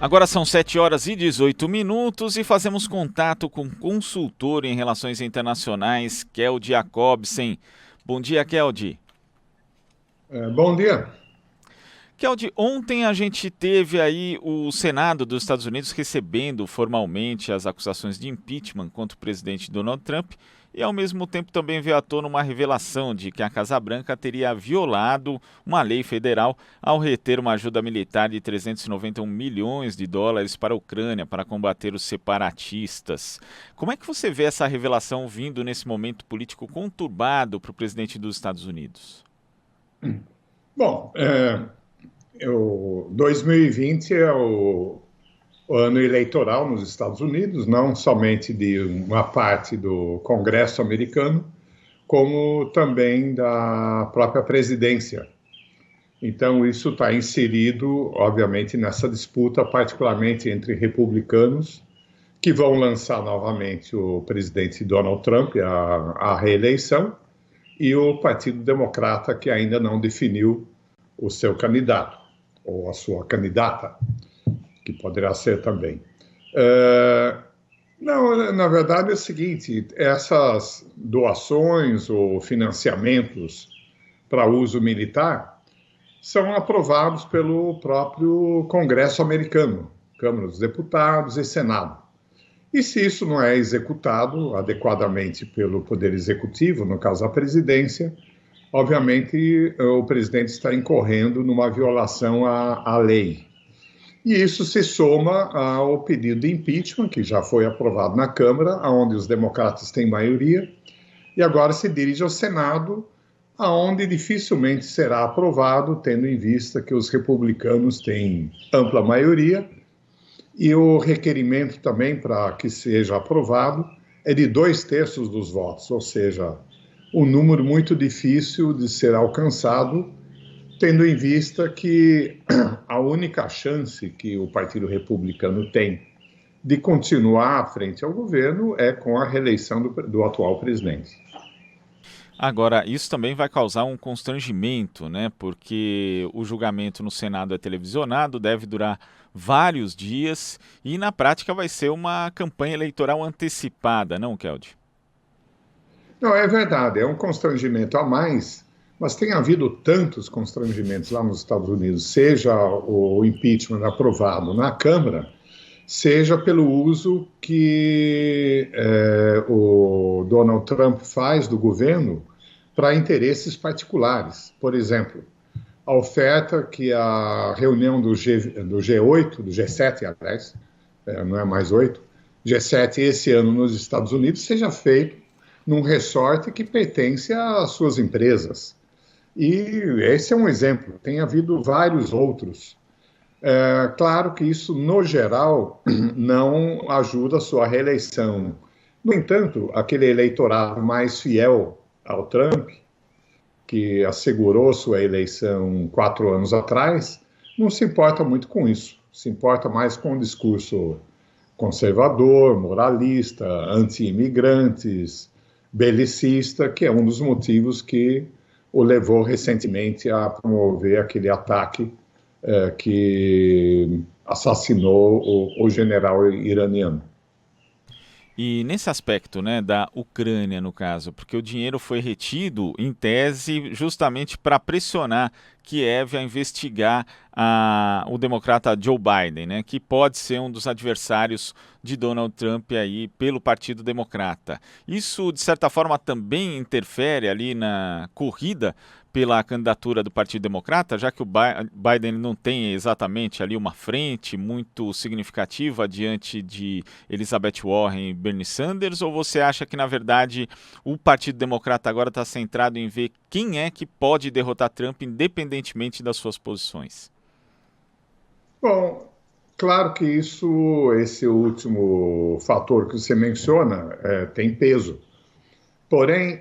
Agora são 7h18 e fazemos contato com o consultor em relações internacionais, Keldy Jacobsen. Bom dia, Keldy. Bom dia. Keldy, ontem a gente teve aí o Senado dos Estados Unidos recebendo formalmente as acusações de impeachment contra o presidente Donald Trump e ao mesmo tempo também veio à tona uma revelação de que a Casa Branca teria violado uma lei federal ao reter uma ajuda militar de 391 milhões de dólares para a Ucrânia para combater os separatistas. Como é que você vê essa revelação vindo nesse momento político conturbado para o presidente dos Estados Unidos? Bom, 2020 é o ano eleitoral nos Estados Unidos, não somente de uma parte do Congresso americano, como também da própria presidência. Então, isso está inserido, obviamente, nessa disputa, particularmente entre republicanos, que vão lançar novamente o presidente Donald Trump à reeleição, e o Partido Democrata, que ainda não definiu o seu candidato, ou a sua candidata, que poderá ser também. Não, na verdade é o seguinte, essas doações ou financiamentos para uso militar são aprovados pelo próprio Congresso americano, Câmara dos Deputados e Senado. E se isso não é executado adequadamente pelo Poder Executivo, no caso a presidência, obviamente o presidente está incorrendo numa violação à lei. E isso se soma ao pedido de impeachment, que já foi aprovado na Câmara, onde os democratas têm maioria, e agora se dirige ao Senado, onde dificilmente será aprovado, tendo em vista que os republicanos têm ampla maioria, e o requerimento também para que seja aprovado é de 2/3 dos votos, ou seja, um número muito difícil de ser alcançado, tendo em vista que a única chance que o Partido Republicano tem de continuar à frente ao governo é com a reeleição do atual presidente. Agora, isso também vai causar um constrangimento, né? Porque o julgamento no Senado é televisionado, deve durar vários dias e na prática vai ser uma campanha eleitoral antecipada, não, Keldy? Não, é verdade, é um constrangimento a mais, mas tem havido tantos constrangimentos lá nos Estados Unidos, seja o impeachment aprovado na Câmara, seja pelo uso que o Donald Trump faz do governo para interesses particulares. Por exemplo, a oferta que a reunião do G8, do G7, aliás, não é mais 8, G7 esse ano nos Estados Unidos seja feito num resort que pertence às suas empresas. E esse é um exemplo, tem havido vários outros. Claro que isso, no geral, não ajuda a sua reeleição. No entanto, aquele eleitorado mais fiel ao Trump, que assegurou sua eleição 4 anos atrás, não se importa muito com isso. Se importa mais com o discurso conservador, moralista, anti-imigrantes, belicista, que é um dos motivos que o levou recentemente a promover aquele ataque que assassinou o general iraniano. E nesse aspecto, né, da Ucrânia, no caso, porque o dinheiro foi retido, em tese, justamente para pressionar Kiev a investigar o democrata Joe Biden, né, que pode ser um dos adversários de Donald Trump aí pelo Partido Democrata. Isso, de certa forma, também interfere ali na corrida pela candidatura do Partido Democrata, já que o Biden não tem exatamente ali uma frente muito significativa diante de Elizabeth Warren e Bernie Sanders, ou você acha que, na verdade, o Partido Democrata agora está centrado em ver quem é que pode derrotar Trump independentemente das suas posições? Bom, claro que esse último fator que você menciona tem peso. Porém,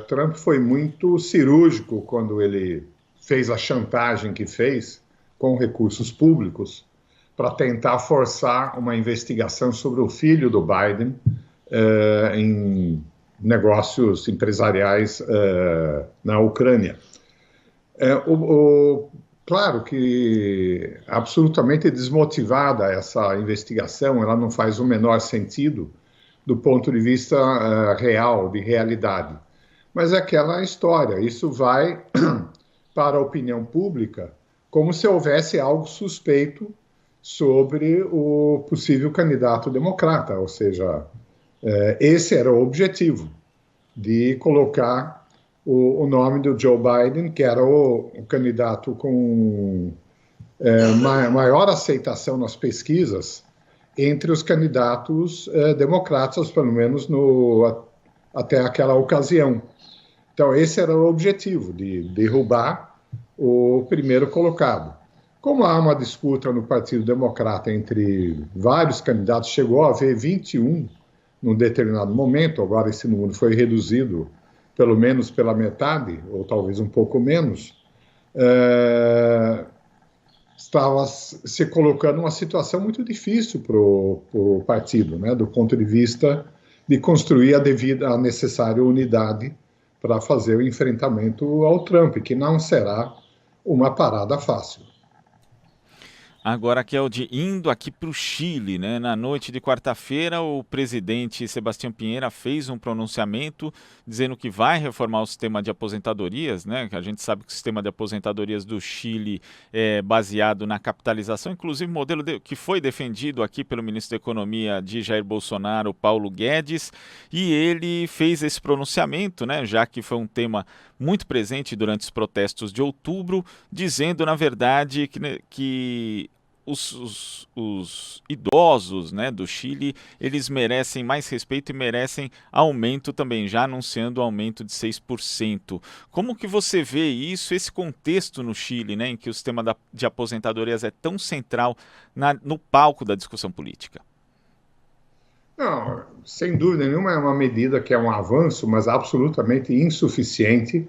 Trump foi muito cirúrgico quando ele fez a chantagem que fez com recursos públicos para tentar forçar uma investigação sobre o filho do Biden em negócios empresariais na Ucrânia. Claro que absolutamente desmotivada essa investigação, ela não faz o menor sentido do ponto de vista real, de realidade. Mas é aquela história, isso vai para a opinião pública como se houvesse algo suspeito sobre o possível candidato democrata, ou seja, esse era o objetivo, de colocar o nome do Joe Biden, que era o candidato com maior aceitação nas pesquisas entre os candidatos democratas, pelo menos até aquela ocasião. Então, esse era o objetivo, de derrubar o primeiro colocado. Como há uma disputa no Partido Democrata entre vários candidatos, chegou a haver 21 num determinado momento, agora esse número foi reduzido pelo menos pela metade, ou talvez um pouco menos, estava se colocando uma situação muito difícil para o partido, né, do ponto de vista de construir a necessária unidade para fazer o enfrentamento ao Trump, que não será uma parada fácil. Agora, Keldi, indo aqui para o Chile, né? Na noite de quarta-feira, o presidente Sebastião Pinheira fez um pronunciamento dizendo que vai reformar o sistema de aposentadorias, né? Que a gente sabe que o sistema de aposentadorias do Chile é baseado na capitalização, inclusive modelo que foi defendido aqui pelo ministro da Economia de Jair Bolsonaro, Paulo Guedes, e ele fez esse pronunciamento, né? Já que foi um tema muito presente durante os protestos de outubro, dizendo, na verdade, que os idosos, né, do Chile, eles merecem mais respeito e merecem aumento também, já anunciando o aumento de 6%. Como que você vê isso, esse contexto no Chile, né, em que o sistema de aposentadorias é tão central no palco da discussão política? Não, sem dúvida nenhuma é uma medida que é um avanço, mas absolutamente insuficiente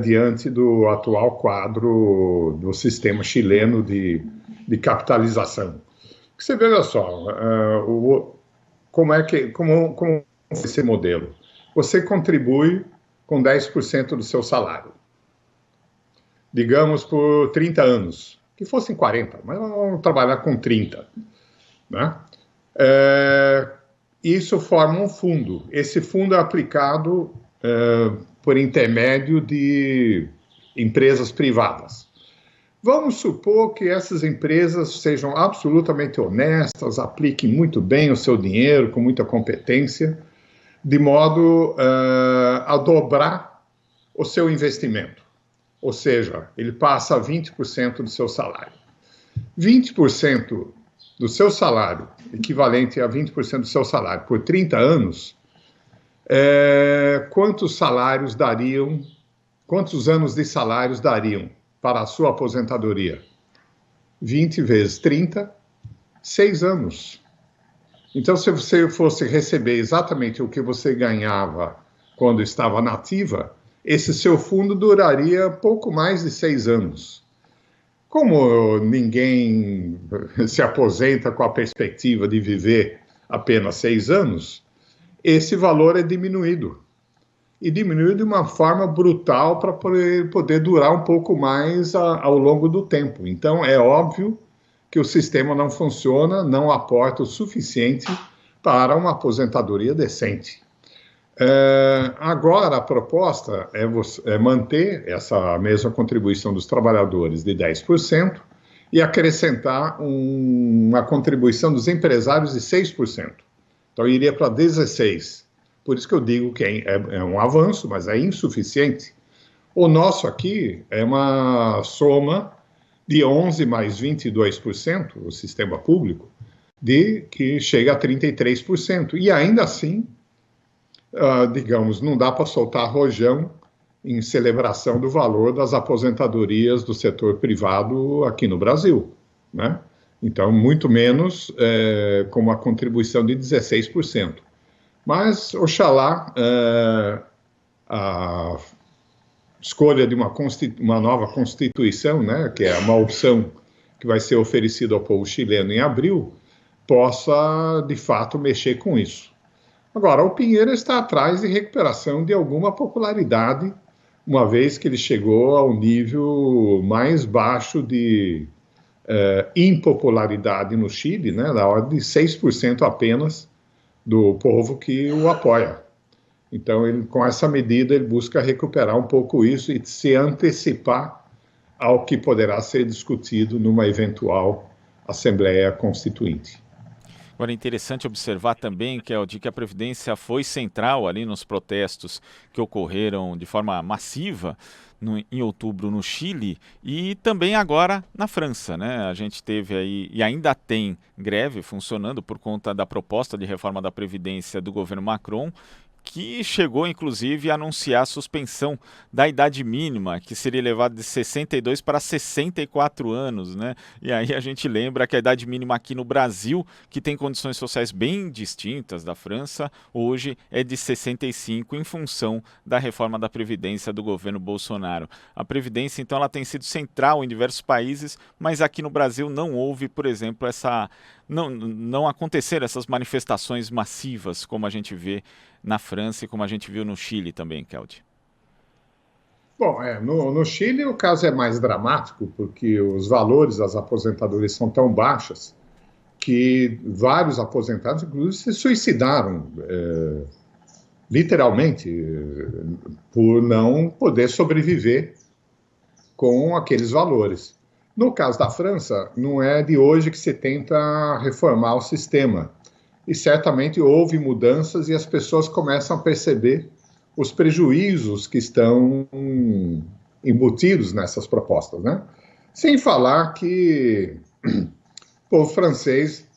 diante do atual quadro do sistema chileno de capitalização. Você veja só, como é esse modelo? Você contribui com 10% do seu salário, digamos por 30 anos, que fossem 40, mas vamos trabalhar com 30, né? Isso forma um fundo. Esse fundo é aplicado por intermédio de empresas privadas. Vamos supor que essas empresas sejam absolutamente honestas, apliquem muito bem o seu dinheiro, com muita competência, de modo a dobrar o seu investimento. Ou seja, ele passa a 20% do seu salário. 20% do seu salário, equivalente a 20% do seu salário por 30 anos, quantos anos de salários dariam para a sua aposentadoria? 20 vezes 30, 6 anos. Então, se você fosse receber exatamente o que você ganhava quando estava na ativa, esse seu fundo duraria pouco mais de 6 anos. Como ninguém se aposenta com a perspectiva de viver apenas 6 anos, esse valor é diminuído. E diminuído de uma forma brutal para poder durar um pouco mais ao longo do tempo. Então, é óbvio que o sistema não funciona, não aporta o suficiente para uma aposentadoria decente. Agora, a proposta é manter essa mesma contribuição dos trabalhadores de 10% e acrescentar uma contribuição dos empresários de 6%. Então, iria para 16%. Por isso que eu digo que é um avanço, mas é insuficiente. O nosso aqui é uma soma de 11% mais 22%, o sistema público, que chega a 33%. E ainda assim, digamos, não dá para soltar rojão em celebração do valor das aposentadorias do setor privado aqui no Brasil, né? Então, muito menos com uma contribuição de 16%. Mas, oxalá, a escolha de uma nova Constituição, né, que é uma opção que vai ser oferecida ao povo chileno em abril, possa, de fato, mexer com isso. Agora, o Pinheiro está atrás de recuperação de alguma popularidade uma vez que ele chegou ao nível mais baixo de impopularidade no Chile, né, da ordem de 6% apenas do povo que o apoia. Então, com essa medida, ele busca recuperar um pouco isso e se antecipar ao que poderá ser discutido numa eventual Assembleia Constituinte. Agora, é interessante observar também, Keldi, que a Previdência foi central ali nos protestos que ocorreram de forma massiva em outubro no Chile e também agora na França, né? A gente teve aí e ainda tem greve funcionando por conta da proposta de reforma da Previdência do governo Macron, que chegou inclusive a anunciar a suspensão da idade mínima, que seria elevada de 62 para 64 anos, né? E aí a gente lembra que a idade mínima aqui no Brasil, que tem condições sociais bem distintas da França, hoje é de 65 em função da reforma da Previdência do governo Bolsonaro. A Previdência, então, ela tem sido central em diversos países, mas aqui no Brasil não houve, por exemplo, não aconteceram essas manifestações massivas como a gente vê na França e como a gente viu no Chile também, Keldi. Bom, no Chile o caso é mais dramático, porque os valores das aposentadorias são tão baixas que vários aposentados, inclusive, se suicidaram, literalmente, por não poder sobreviver com aqueles valores. No caso da França, não é de hoje que se tenta reformar o sistema. E certamente houve mudanças e as pessoas começam a perceber os prejuízos que estão embutidos nessas propostas, né? Sem falar que o povo francês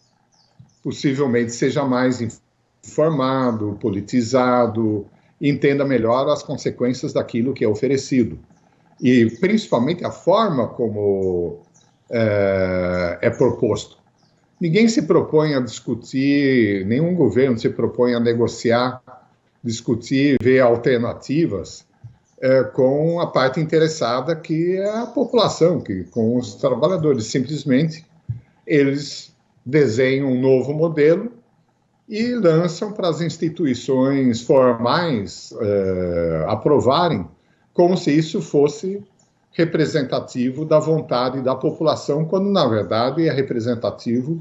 possivelmente seja mais informado, politizado, e entenda melhor as consequências daquilo que é oferecido. E principalmente a forma como é proposto. Ninguém se propõe a discutir, nenhum governo se propõe a negociar, discutir, ver alternativas com a parte interessada, que é a população, com os trabalhadores. Simplesmente, eles desenham um novo modelo e lançam para as instituições formais aprovarem, como se isso fosse representativo da vontade da população, quando, na verdade, é representativo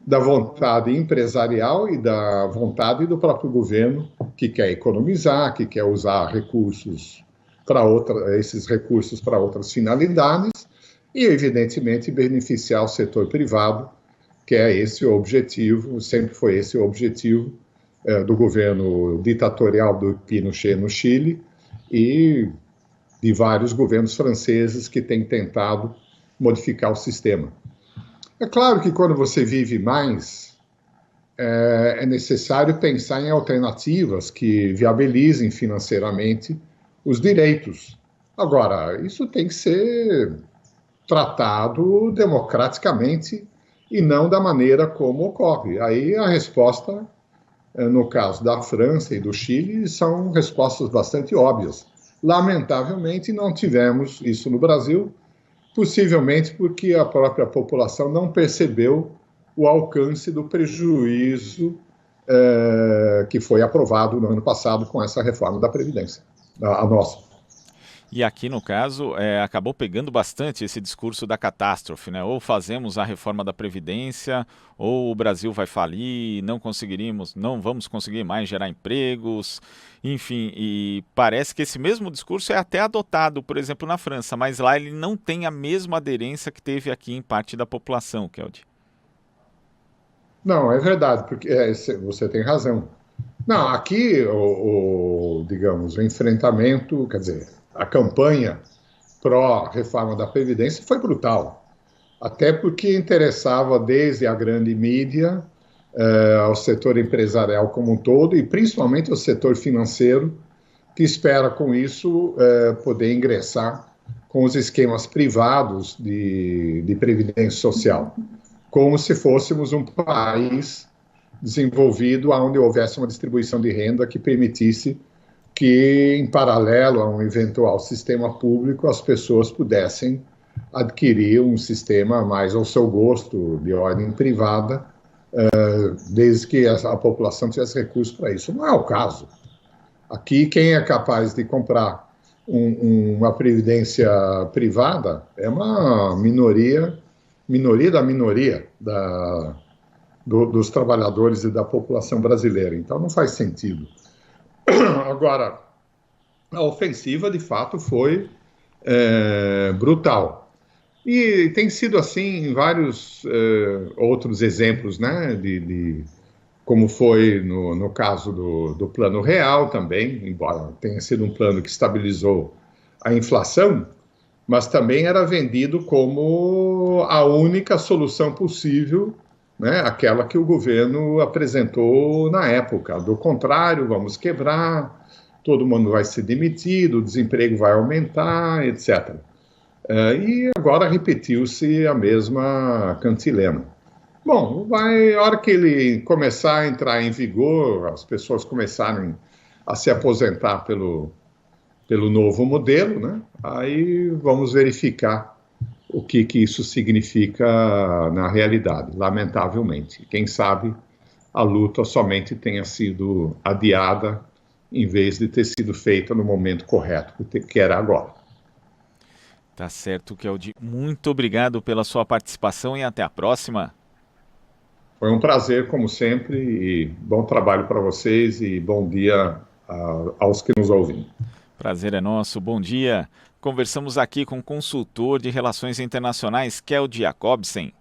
da vontade empresarial e da vontade do próprio governo, que quer economizar, que quer usar recursos esses recursos para outras finalidades e, evidentemente, beneficiar o setor privado, que é esse o objetivo, sempre foi esse o objetivo do governo ditatorial do Pinochet no Chile e de vários governos franceses que têm tentado modificar o sistema. É claro que quando você vive mais, é necessário pensar em alternativas que viabilizem financeiramente os direitos. Agora, isso tem que ser tratado democraticamente e não da maneira como ocorre. Aí a resposta, no caso da França e do Chile, são respostas bastante óbvias. Lamentavelmente, não tivemos isso no Brasil, possivelmente porque a própria população não percebeu o alcance do prejuízo que foi aprovado no ano passado com essa reforma da Previdência, a nossa. E aqui, no caso, acabou pegando bastante esse discurso da catástrofe, né? Ou fazemos a reforma da Previdência, ou o Brasil vai falir, não vamos conseguir mais gerar empregos, enfim, e parece que esse mesmo discurso é até adotado, por exemplo, na França, mas lá ele não tem a mesma aderência que teve aqui em parte da população, Keldi. Não, é verdade, porque você tem razão. Não, aqui, digamos, o enfrentamento, quer dizer, a campanha pró-reforma da Previdência foi brutal, até porque interessava desde a grande mídia ao setor empresarial como um todo e principalmente ao setor financeiro, que espera com isso poder ingressar com os esquemas privados de previdência social, como se fôssemos um país desenvolvido onde houvesse uma distribuição de renda que permitisse que, em paralelo a um eventual sistema público, as pessoas pudessem adquirir um sistema mais ao seu gosto, de ordem privada, desde que a população tivesse recursos para isso. Não é o caso. Aqui, quem é capaz de comprar uma previdência privada é uma minoria da minoria dos trabalhadores e da população brasileira. Então não faz sentido. Agora, a ofensiva, de fato, foi brutal. E tem sido assim em vários outros exemplos, né, como foi no caso do Plano Real também, embora tenha sido um plano que estabilizou a inflação, mas também era vendido como a única solução possível, né, aquela que o governo apresentou na época. Do contrário, vamos quebrar, todo mundo vai ser demitido, o desemprego vai aumentar, etc. E agora repetiu-se a mesma cantilena. Bom, a hora que ele começar a entrar em vigor, as pessoas começarem a se aposentar pelo novo modelo, né? Aí vamos verificar o que isso significa na realidade, lamentavelmente. Quem sabe a luta somente tenha sido adiada em vez de ter sido feita no momento correto, que era agora. Tá certo, Keldi. Muito obrigado pela sua participação e até a próxima. Foi um prazer, como sempre, e bom trabalho para vocês e bom dia aos que nos ouvem. Prazer é nosso, bom dia. Conversamos aqui com o consultor de Relações Internacionais, Keldi Jacobsen.